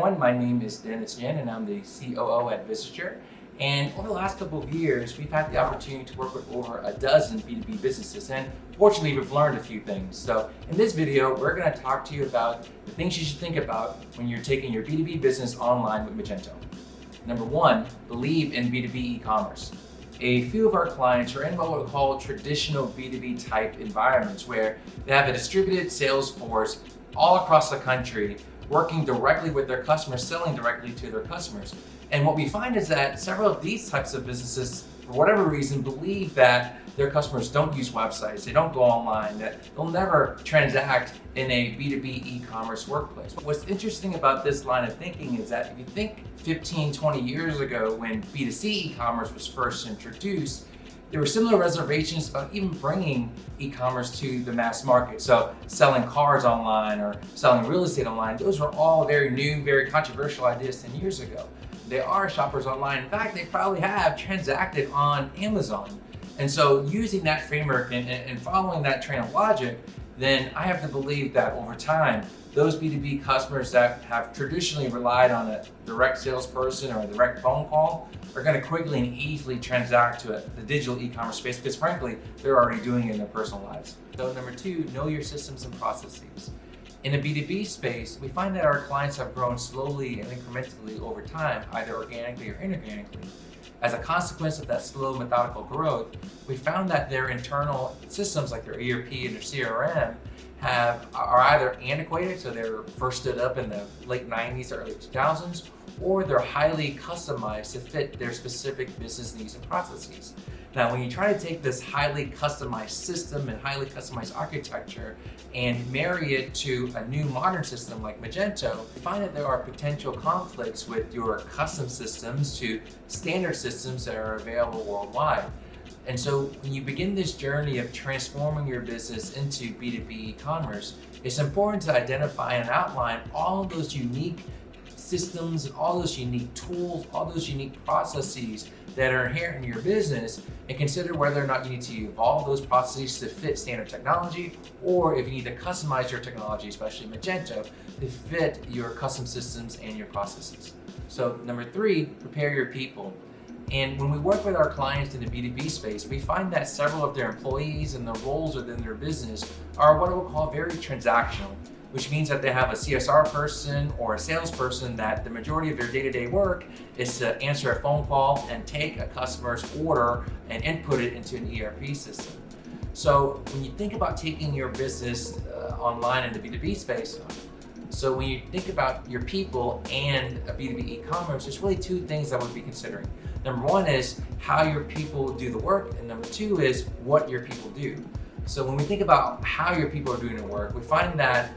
everyone, my name is Ngin and I'm the COO at Visitor. And over the last couple of years, we've had the opportunity to work with over a dozen B2B businesses, and fortunately we've learned a few things. So in this video, we're going to talk to you about the things you should think about when you're taking your B2B business online with Magento. Number one, believe in B2B e-commerce. A few of our clients are in what we call traditional B2B type environments where they have a distributed sales force all across the country, working directly with their customers, selling directly to their customers. And what we find is that several of these types of businesses, for whatever reason, believe that their customers don't use websites, they don't go online, that they'll never transact in a B2B e-commerce workplace. What's interesting about this line of thinking is that if you think 15, 20 years ago when B2C e-commerce was first introduced, there were similar reservations about even bringing e-commerce to the mass market. So selling cars online or selling real estate online, those were all very new, very controversial ideas 10 years ago. There are shoppers online. In fact, they probably have transacted on Amazon. And so using that framework and following that train of logic, then I have to believe that over time, those B2B customers that have traditionally relied on a direct salesperson or a direct phone call are going to quickly and easily transact to the digital e-commerce space because frankly, they're already doing it in their personal lives. So number two, know your systems and processes. In a B2B space, we find that our clients have grown slowly and incrementally over time, either organically or inorganically. As a consequence of that slow methodical growth, we found that their internal systems like their ERP and their CRM are either antiquated, so they were first stood up in the late 90s, early 2000s, or they're highly customized to fit their specific business needs and processes. Now, when you try to take this highly customized system and highly customized architecture and marry it to a new modern system like Magento, you find that there are potential conflicts with your custom systems to standard systems that are available worldwide. And so when you begin this journey of transforming your business into B2B e-commerce, it's important to identify and outline all of those unique systems and all those unique tools, all those unique processes that are inherent in your business, and consider whether or not you need to evolve those processes to fit standard technology, or if you need to customize your technology, especially Magento, to fit your custom systems and your processes. So number three, prepare your people. And when we work with our clients in the B2B space, we find that several of their employees and the roles within their business are what I would call very transactional, which means that they have a CSR person or a salesperson that the majority of their day-to-day work is to answer a phone call and take a customer's order and input it into an ERP system. So when you think about taking your business online in the B2B space, so when you think about your people and a B2B e-commerce, there's really two things I would be considering. Number one is how your people do the work, and number two is what your people do. So when we think about how your people are doing the work, we find that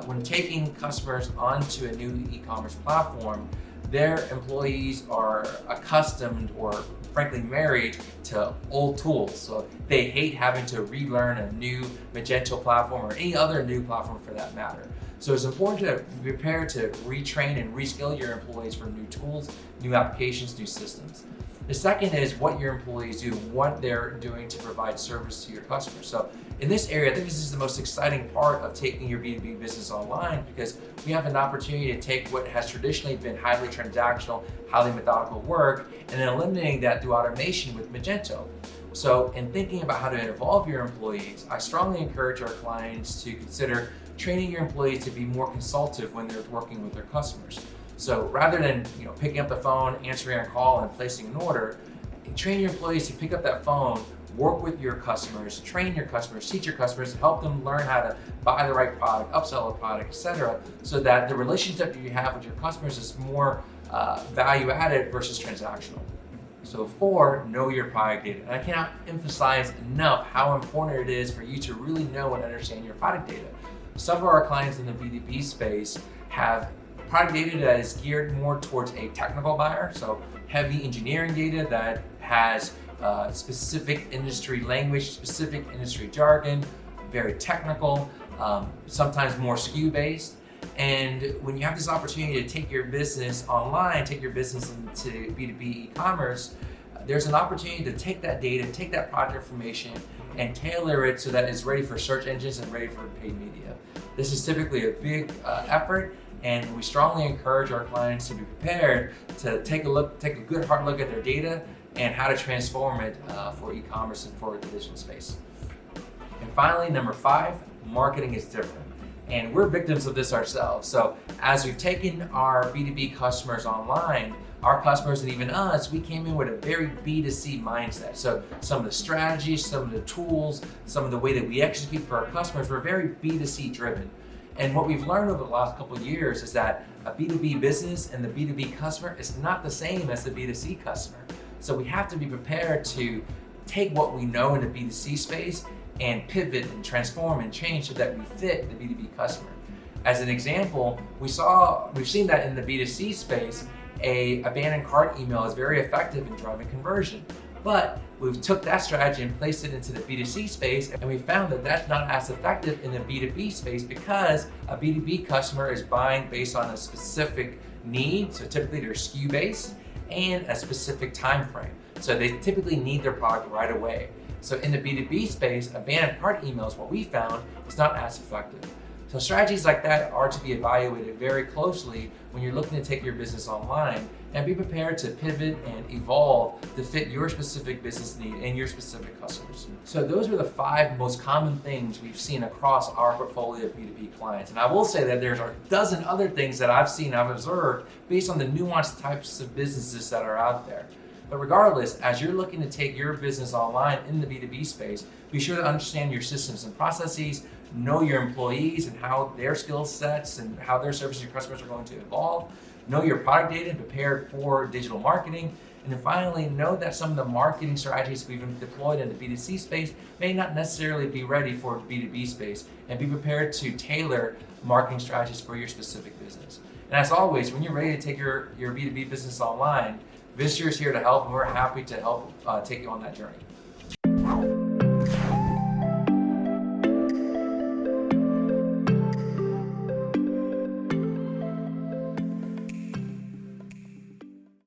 when taking customers onto a new e-commerce platform, their employees are accustomed or frankly married to old tools. So they hate having to relearn a new Magento platform or any other new platform for that matter. So it's important to prepare to retrain and reskill your employees for new tools, new applications, new systems. The second is what your employees do, what they're doing to provide service to your customers. So in this area, I think this is the most exciting part of taking your B2B business online because we have an opportunity to take what has traditionally been highly transactional, highly methodical work, and then eliminating that through automation with Magento. So in thinking about how to involve your employees, I strongly encourage our clients to consider training your employees to be more consultative when they're working with their customers. So rather than picking up the phone, answering a call, and placing an order, train your employees to pick up that phone, work with your customers, train your customers, teach your customers, help them learn how to buy the right product, upsell a product, etc., so that the relationship that you have with your customers is more value added versus transactional. So four, know your product data. And I cannot emphasize enough how important it is for you to really know and understand your product data. Some of our clients in the B2B space have product data that is geared more towards a technical buyer, so heavy engineering data that has specific industry language, specific industry jargon, very technical, sometimes more SKU based. And when you have this opportunity to take your business online, take your business into B2B e-commerce, there's an opportunity to take that data, take that product information, and tailor it so that it's ready for search engines and ready for paid media. This is typically a big effort, And we strongly encourage our clients to be prepared to take a good hard look at their data and how to transform it for e-commerce and for the digital space. And finally, number 5, marketing is different. And we're victims of this ourselves. So as we've taken our B2B customers online, our customers and even us, we came in with a very B2C mindset. So some of the strategies, some of the tools, some of the way that we execute for our customers were very B2C driven. And what we've learned over the last couple of years is that a B2B business and the B2B customer is not the same as the B2C customer. So we have to be prepared to take what we know in the B2C space and pivot and transform and change so that we fit the B2B customer. As an example, we've seen that in the B2C space, a abandoned cart email is very effective in driving conversion. But we've took that strategy and placed it into the B2C space, and we found that that's not as effective in the B2B space because a B2B customer is buying based on a specific need, so typically they're SKU based, and a specific time frame. So they typically need their product right away. So in the B2B space, abandoned cart emails, what we found, is not as effective. So strategies like that are to be evaluated very closely when you're looking to take your business online, and be prepared to pivot and evolve to fit your specific business need and your specific customers. So those are the 5 most common things we've seen across our portfolio of B2B clients. And I will say that there's a dozen other things that I've observed based on the nuanced types of businesses that are out there. But regardless, as you're looking to take your business online in the B2B space, be sure to understand your systems and processes, know your employees and how their skill sets and how their services to your customers are going to evolve, know your product data and prepare for digital marketing, and then finally, know that some of the marketing strategies we've deployed in the B2C space may not necessarily be ready for B2B space, and be prepared to tailor marketing strategies for your specific business. And as always, when you're ready to take your B2B business online, Visitor is here to help, and we're happy to help take you on that journey.